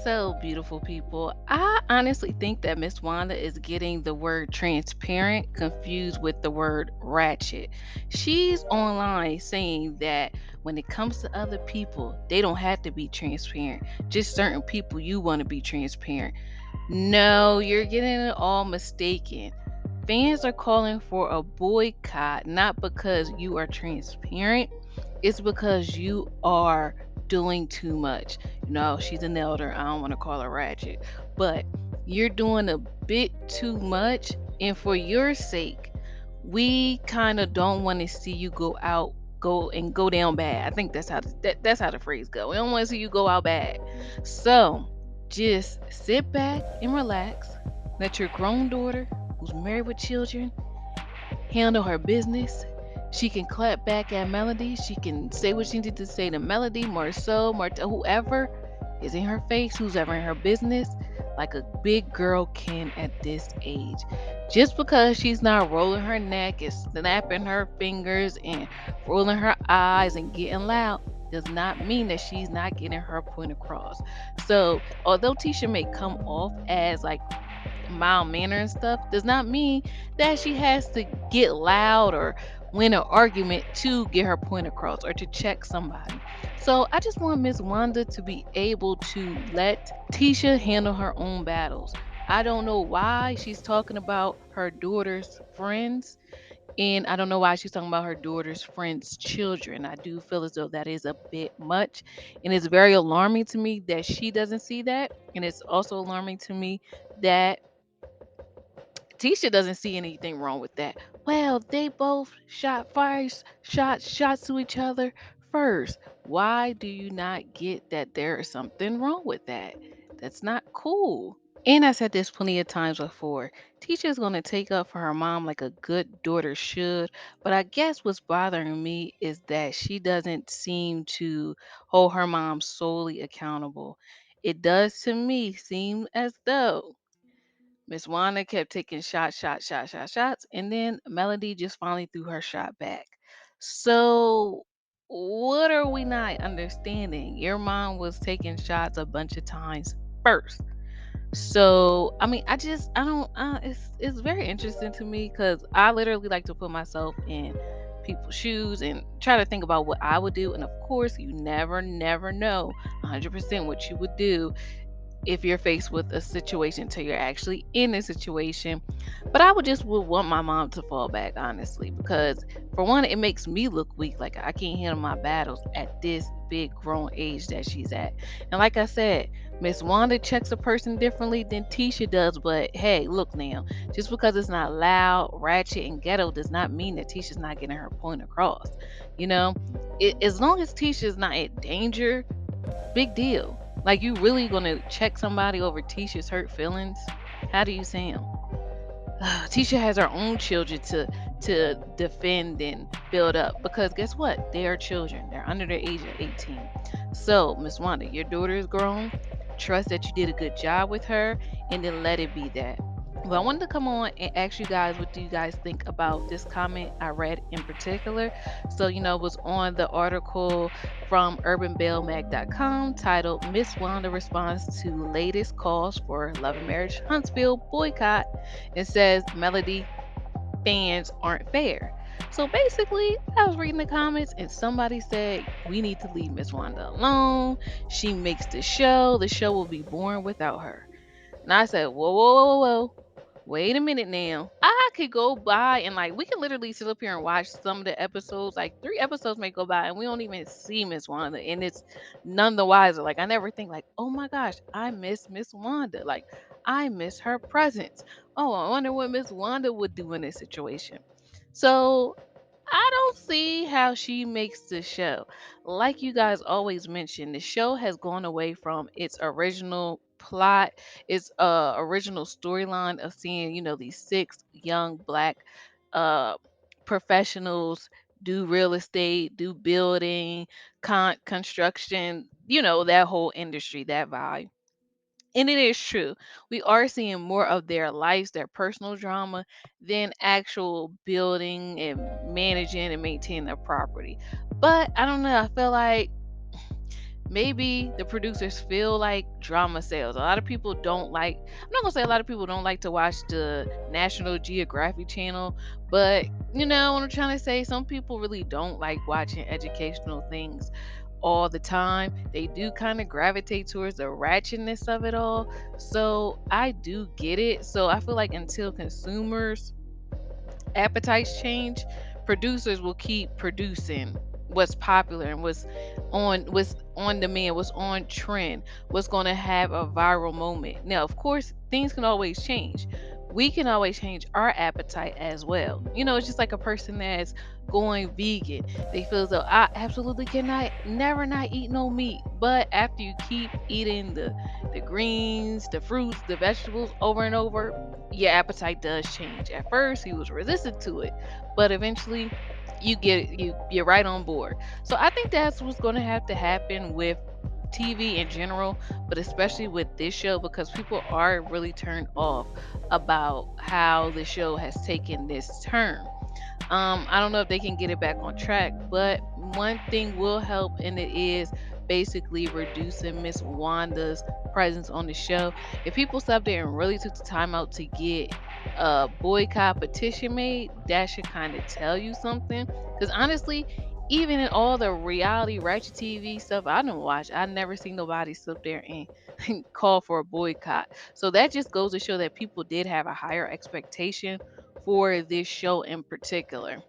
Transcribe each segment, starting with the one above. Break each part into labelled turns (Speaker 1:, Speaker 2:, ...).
Speaker 1: So, beautiful people, I honestly think that Miss Wanda is getting the word transparent confused with the word ratchet. She's online saying that when it comes to other people, they don't have to be transparent. Just certain people you want to be transparent. No, you're getting it all mistaken. Fans are calling for a boycott not because you are transparent, it's because you are doing too much. She's an elder. I don't want to call her ratchet, but you're doing a bit too much. And for your sake, we kind of don't want to see you go down bad. I think that's how the phrase go. We don't want to see you go out bad. So just sit back and relax. Let your grown daughter, who's married with children, handle her business. She can clap back at Melody. She can say what she needs to say to Melody, Marceau, whoever is in her face, who's ever in her business, like a big girl can at this age. Just because she's not rolling her neck and snapping her fingers and rolling her eyes and getting loud does not mean that she's not getting her point across. So, although Tisha may come off as like mild manner and stuff, does not mean that she has to get loud or win an argument to get her point across or to check somebody. So I just want Miss Wanda to be able to let Tisha handle her own battles. I don't know why she's talking about her daughter's friends, and I don't know why she's talking about her daughter's friends' children. I do feel as though that is a bit much. And it's very alarming to me that she doesn't see that. And it's also alarming to me that Tisha doesn't see anything wrong with that. Well, they both shot fires, shots to each other first. Why do you not get that there is something wrong with that? That's not cool. And I said this plenty of times before. Tisha's gonna take up for her mom like a good daughter should. But I guess what's bothering me is that she doesn't seem to hold her mom solely accountable. It does to me seem as though Miss Wanda kept taking shots, and then Melody just finally threw her shot back. So, what are we not understanding? Your mom was taking shots a bunch of times first. So, I mean, I don't, it's very interesting to me because I literally like to put myself in people's shoes and try to think about what I would do. And of course, you never know 100% what you would do if you're faced with a situation until you're actually in a situation. But I would want my mom to fall back, honestly, because for one, it makes me look weak. Like I can't handle my battles at this big grown age that she's at. And like I said, Miss Wanda checks a person differently than Tisha does. But hey, look now, just because it's not loud, ratchet, and ghetto does not mean that Tisha's not getting her point across. You know, as long as Tisha's not in danger, big deal. Like you really gonna check somebody over Tisha's hurt feelings? How do you sound? Tisha has her own children to defend and build up because guess what? They are children. They're under the age of 18. So, Miss Wanda, your daughter is grown. Trust that you did a good job with her and then let it be that. Well, I wanted to come on and ask you guys what do you guys think about this comment I read in particular. So, it was on the article from urbanbailmag.com titled Miss Wanda Responds to Latest Calls for Love and Marriage Huntsville Boycott. It says Melody fans aren't fair. So basically, I was reading the comments and somebody said, we need to leave Miss Wanda alone. She makes the show. The show will be boring without her. And I said, whoa. Wait a minute now. I could go by and like we can literally sit up here and watch some of the episodes. Like 3 episodes may go by and we don't even see Miss Wanda, and it's none the wiser. Like I never think like, oh my gosh, I miss Miss Wanda. Like I miss her presence. Oh, I wonder what Miss Wanda would do in this situation. So I don't see how she makes the show. Like you guys always mention, the show has gone away from its original plot, its original storyline of seeing, these six young black uh professionals do real estate, do building, construction, that whole industry, that vibe. And it is true. We are seeing more of their lives, their personal drama, than actual building and managing and maintaining a property. But I don't know. I feel like maybe the producers feel like drama sells. A lot of people don't like, I'm not gonna say a lot of people don't like to watch the National Geographic channel, but you know what I'm trying to say? Some people really don't like watching educational things all the time. They do kind of gravitate towards the ratchetness of it all. So I do get it. So I feel like until consumers appetites change, producers will keep producing what's popular and what's on demand, what's on trend, what's going to have a viral moment. Now, of course, things can always change. We can always change our appetite as well. You know, it's just like a person that's going vegan. They feel as though I absolutely cannot never not eat no meat. But after you keep eating the greens, the fruits, the vegetables over and over, your appetite does change. At first, you was resistant to it, but eventually, you're right on board. So I think that's what's going to have to happen with TV in general, but especially with this show because people are really turned off about how the show has taken this turn. I don't know if they can get it back on track, but one thing will help, and it is basically reducing Miss Wanda's presence on the show. If people stopped there and really took the time out to get a boycott petition made, that should kind of tell you something. Because honestly, even in all the reality ratchet TV stuff I don't watch, I never seen nobody sit there and call for a boycott. So that just goes to show that people did have a higher expectation for this show in particular.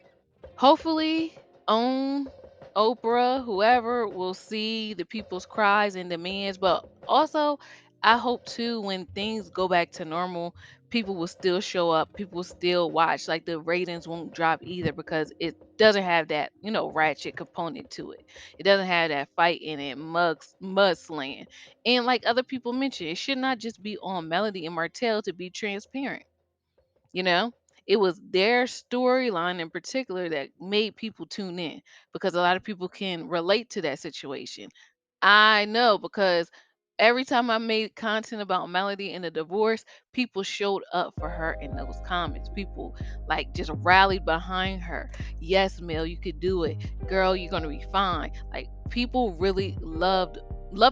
Speaker 1: Hopefully, OWN, Oprah, whoever will see the people's cries and demands, but also I hope too when things go back to normal, people will still show up, people will still watch. Like the ratings won't drop either because it doesn't have that, ratchet component to it. It doesn't have that fight in it, mud slaying. And like other people mentioned, it should not just be on Melody and Martell to be transparent. You know, it was their storyline in particular that made people tune in because a lot of people can relate to that situation. I know because every time I made content about Melody and the divorce, people showed up for her in those comments. People like just rallied behind her. Yes, Mel, you could do it. Girl, you're gonna be fine. Like people really loved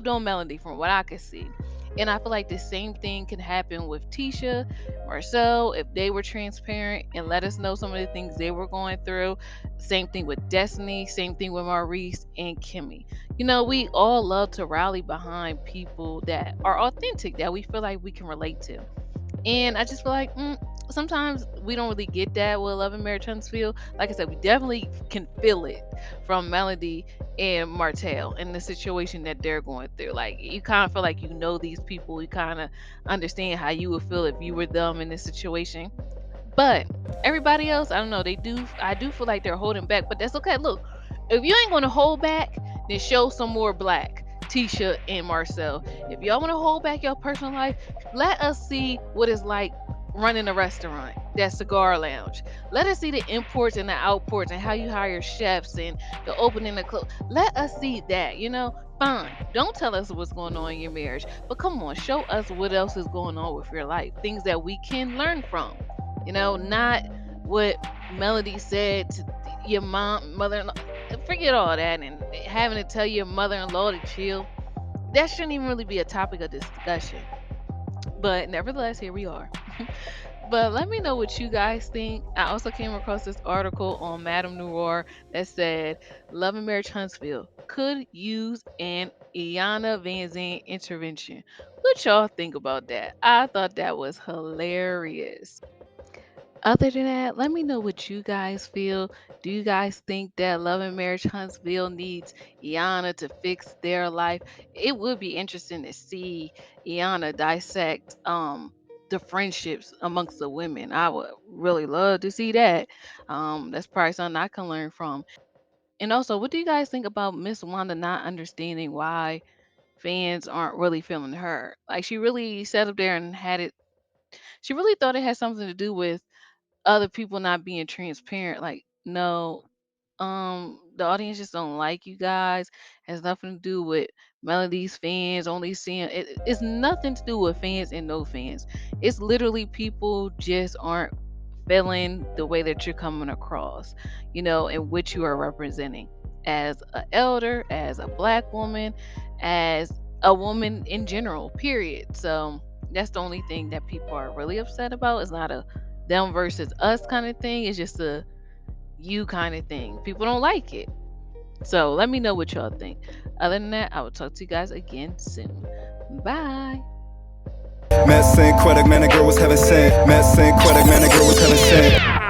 Speaker 1: on Melody from what I could see. And I feel like the same thing can happen with Tisha, Marcel, if they were transparent and let us know some of the things they were going through. Same thing with Destiny, same thing with Maurice and Kimmy. You know, we all love to rally behind people that are authentic, that we feel like we can relate to. And I just feel like sometimes we don't really get that with Love and Marriage Huntsville. Like I said, we definitely can feel it from Melody and Martell and the situation that they're going through. Like you kind of feel like you know these people. You kind of understand how you would feel if you were them in this situation. But everybody else, I don't know. I do feel like they're holding back, but that's okay. Look, if you ain't gonna hold back, then show some more black. Tisha and Marcel. If y'all want to hold back your personal life, let us see what it's like running a restaurant, that cigar lounge. Let us see the imports and the outports and how you hire chefs and the opening the close. Let us see that, Fine. Don't tell us what's going on in your marriage, but come on, show us what else is going on with your life. Things that we can learn from. Not what Melody said to your mother-in-law. Forget all that and having to tell your mother-in-law to chill. That shouldn't even really be a topic of discussion. But nevertheless, here we are. But let me know what you guys think. I also came across this article on Madame Noir that said Love and Marriage Huntsville could use an Iana Van Zandt intervention. What y'all think about that? I thought that was hilarious. Other than that, let me know what you guys feel. Do you guys think that Love and Marriage Huntsville needs Iana to fix their life? It would be interesting to see Iana dissect the friendships amongst the women. I would really love to see that. That's probably something I can learn from. And also, what do you guys think about Miss Wanda not understanding why fans aren't really feeling her? Like she really sat up there and had it. She really thought it had something to do with other people not being transparent. Like, no, the audience just don't like you guys. Has nothing to do with Melody's fans only seeing it. It's nothing to do with fans and no fans. It's literally people just aren't feeling the way that you're coming across, and which you are representing. as an elder, as a black woman, as a woman in general, period. So that's the only thing that people are really upset about. It's not a them versus us kind of thing. It's just a you kind of thing. People don't like it. So let me know what y'all think. Other than that, I will talk to you guys again soon. Bye.
Speaker 2: Met Synquette, man, that girl was heaven sent. Met Synquette, man, that girl was heaven sent.